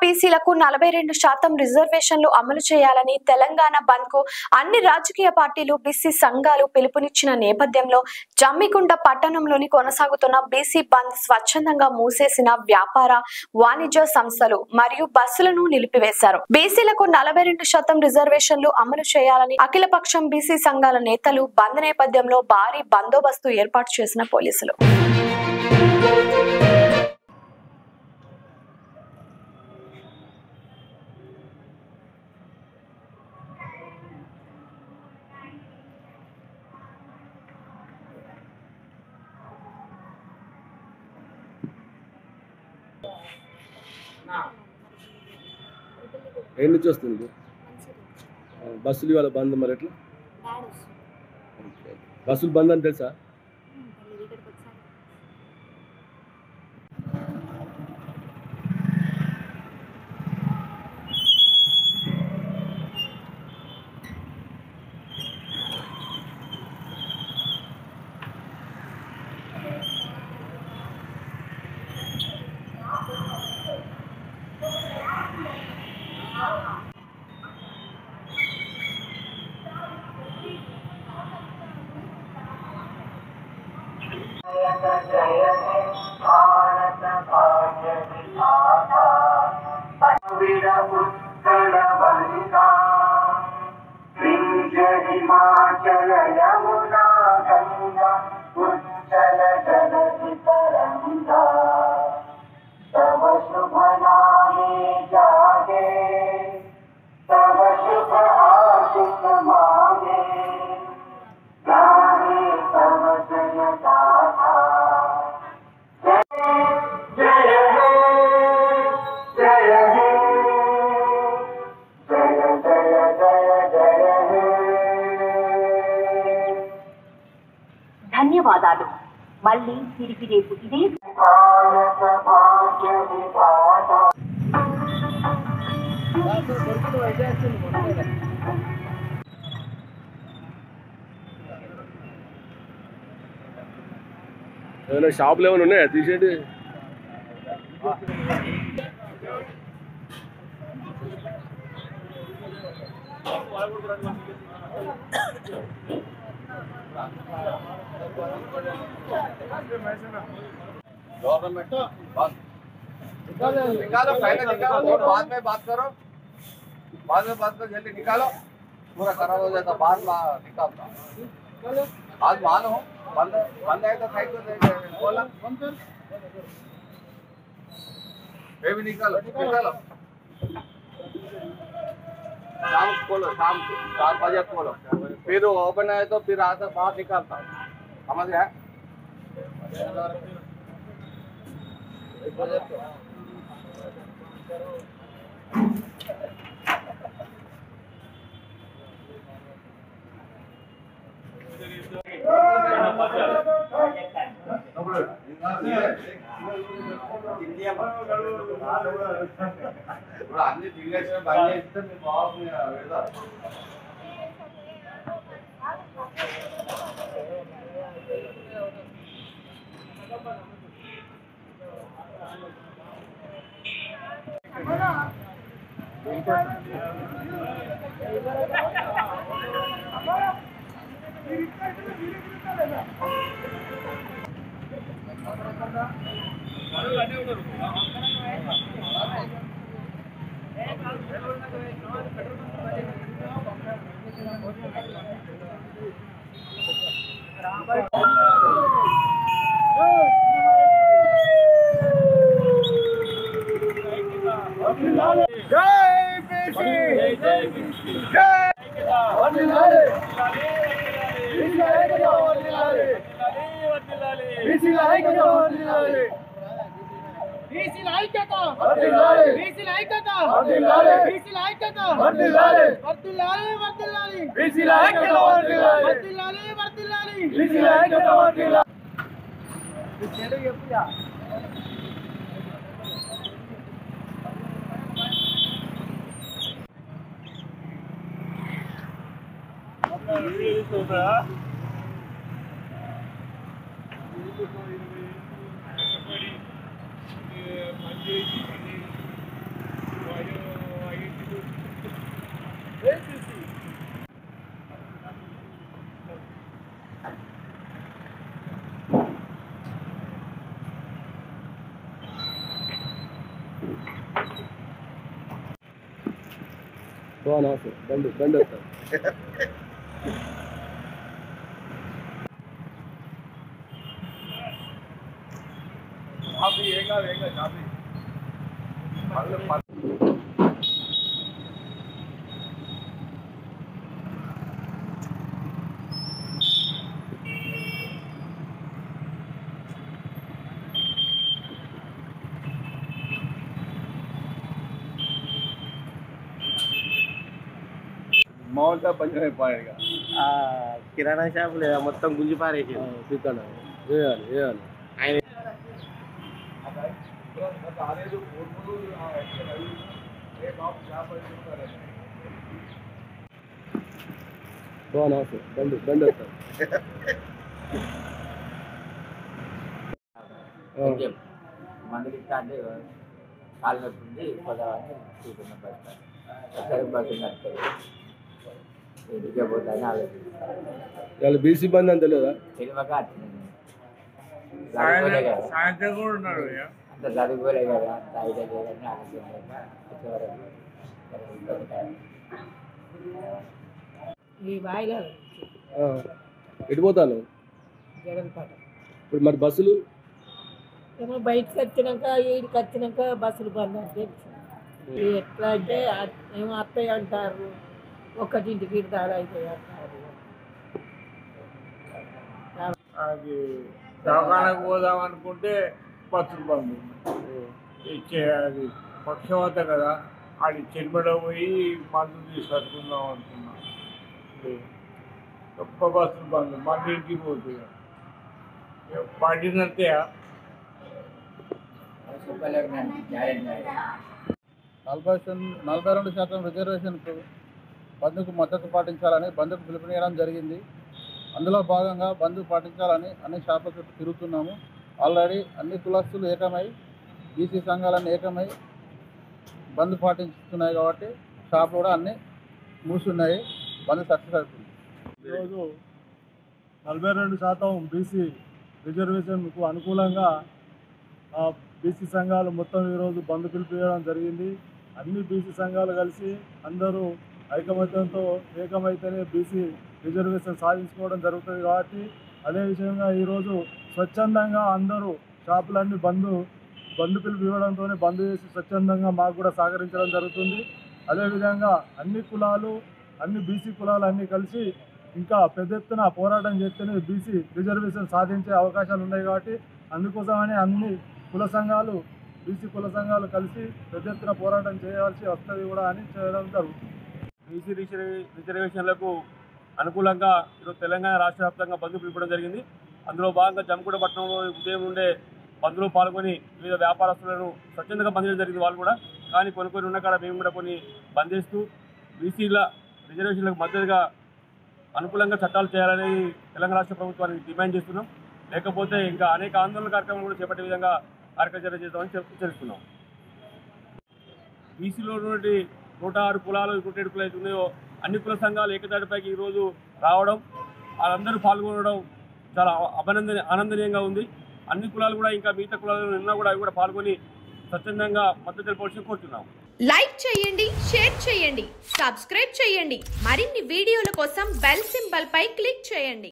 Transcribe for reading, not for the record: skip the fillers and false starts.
బీసీలకు 42% రిజర్వేషన్లు అమలు చేయాలని తెలంగాణ బంద్ కు అన్ని రాజకీయ పార్టీలు బీసీ సంఘాలు పిలుపునిచ్చిన నేపథ్యంలో జమ్మికుంట పట్టణంలోని కొనసాగుతున్న బీసీ బంద్ స్వచ్ఛందంగా మూసేసిన వ్యాపార వాణిజ్య సంస్థలు మరియు బస్సులను నిలిపివేశారు. బీసీలకు 42% రిజర్వేషన్లు అమలు చేయాలని అఖిలపక్షం బీసీ సంఘాల నేతలు బంద్ నేపథ్యంలో భారీ బందోబస్తు ఏర్పాటు చేసిన పోలీసులు ఏం నుంచి వస్తుంది బస్సులు ఇవాళ బంద్ మరి ఎట్లా బస్సులు బంద్ అని తెలుసా ధన్యవాదాలు. మళ్ళీ తిరిగి రేపు ఇదే ఏమైనా షాపులు ఏమైనా ఉన్నాయా తీసేయండి गवर्नमेंट बंद निकालो पहले निकालो बाद में बात करो जल्दी निकालो पूरा खराब हो जाता बाद निकालता आज मानो बंद बंद है तो साइड को बोला ये भी निकालो शाम खोलो शाम 4 बजे खोलो फिर ओपन है तो फिर आता बाहर निकालता समझ गया అన్ని దిగేసిన బంద్ చేస్తే మీ బాబు వెళ్తారు అవసరం బండి వస్తాను మామూలుగా పంచర్ అయిపోయాడు కిరాణా షాపులు మొత్తం గుంజి పారేసి సీతాడు వేయాలి ఆయన అవసరం బండి వస్తాను మందుకి స్టార్ట్ కాలు నొప్పింది పొదవాన్ని చూస్తున్న బస్సు నడుతుంది ఇంటికే పోతాను వాళ్ళు బీసీ బంద్ అని తెలియదా తెలియక సాయంత్రం కూడా ఉన్నారు అంత చదువుకోలే కదా అంత ఐడియా లేదని ఆలోచన ఈ వాయిలో ఎటు పోతాను జగన్పాట ఇప్పుడు మరి బస్సులు ఏమో బయటకు వచ్చినాక ఈడికి వచ్చినాక బస్సులు బంద్ అంటే ఎట్లా అంటే ఏమో అత్తయ్య అంటారు ఒక్కటింటికి దాడా అవుతాయి అంటారు అది దవాఖానకు పోదాం అనుకుంటే బస్సులు బంద్ ఇచ్చే అది పక్షవాత కదా అది చెరుమడ పోయి మందు తీసుకొచ్చుకుందాం అనుకున్నాం గొప్ప బస్సులు బంద్ మళ్ళీ ఇంటికి పోతుంది పడినట్టే 42% రిజర్వేషన్ బంద్కు మద్దతు పాటించాలని బంద్కు పిలుపునియడం జరిగింది. అందులో భాగంగా బంద్ పాటించాలని అన్ని షాపుల చుట్టూ తిరుగుతున్నాము. ఆల్రెడీ అన్ని కులస్తులు ఏకమై బీసీ సంఘాలన్నీ ఏకమై బంద్ పాటిస్తున్నాయి కాబట్టి షాపులు కూడా అన్నీ మూసున్నాయి. బంద్ సక్సెస్ అవుతుంది. ఈరోజు 42% బీసీ రిజర్వేషన్కు అనుకూలంగా బీసీ సంఘాలు మొత్తం ఈరోజు బంద్ పిలిపియడం జరిగింది. అన్ని బీసీ సంఘాలు కలిసి అందరూ ఐకమత్యంతో ఏకమైతేనే బీసీ రిజర్వేషన్ సాధించుకోవడం జరుగుతుంది. కాబట్టి అదే విషయంగా ఈరోజు స్వచ్ఛందంగా అందరూ షాపులన్నీ బంద్ పిలుపు ఇవ్వడంతోనే బంద్ చేసి స్వచ్ఛందంగా మాకు కూడా సహకరించడం జరుగుతుంది. అదేవిధంగా అన్ని కులాలు అన్ని బీసీ కులాలు అన్నీ కలిసి ఇంకా పెద్ద ఎత్తున పోరాటం చేస్తేనే బీసీ రిజర్వేషన్ సాధించే అవకాశాలు ఉన్నాయి. కాబట్టి అందుకోసమని అన్ని కుల సంఘాలు బీసీ కుల సంఘాలు కలిసి పెద్ద ఎత్తున పోరాటం చేయాల్సి వస్తుంది కూడా అని చేయడం జరుగుతుంది. బీసీ రిజర్వేషన్లకు అనుకూలంగా ఈరోజు తెలంగాణ రాష్ట్ర వ్యాప్తంగా బంద్ పిలపడం జరిగింది. అందులో భాగంగా జమ్మికుంట పట్టణంలో ఉదయం నుండే బంద్లో పాల్గొని వివిధ వ్యాపారస్తులను స్వచ్ఛందంగా బంద్ చేయడం జరిగింది. వాళ్ళు కూడా కానీ కొన్ని ఉన్న కాడ మేము కూడా కొన్ని బంద్ చేస్తూ బీసీల రిజర్వేషన్లకు మద్దతుగా అనుకూలంగా చట్టాలు చేయాలని తెలంగాణ రాష్ట్ర ప్రభుత్వానికి డిమాండ్ చేస్తున్నాం. లేకపోతే ఇంకా అనేక ఆందోళన కార్యక్రమాలు కూడా చేపట్టే విధంగా కార్యాచరణ చేద్దామని హెచ్చరిస్తున్నాం. బీసీలో ఉన్నటువంటి 106 కులాలు 107 కులాలు అయితే ఉన్నాయో అన్ని కుల సంఘాలు ఏకతాటిపైకి ఈరోజు రావడం వాళ్ళందరూ పాల్గొనడం చాలా ఆనందనీయంగా ఉంది. అన్ని కులాలు కూడా ఇంకా మిగతా కులాలు నిన్న కూడా అవి కూడా పాల్గొని స్వచ్ఛందంగా మద్దతు తెలపాల్సి కోరుతున్నాం. లైక్ చేయండి, షేర్ చేయండి, సబ్స్క్రైబ్ చేయండి. మరిన్ని వీడియోల కోసం బెల్ సింబల్ పై క్లిక్ చేయండి.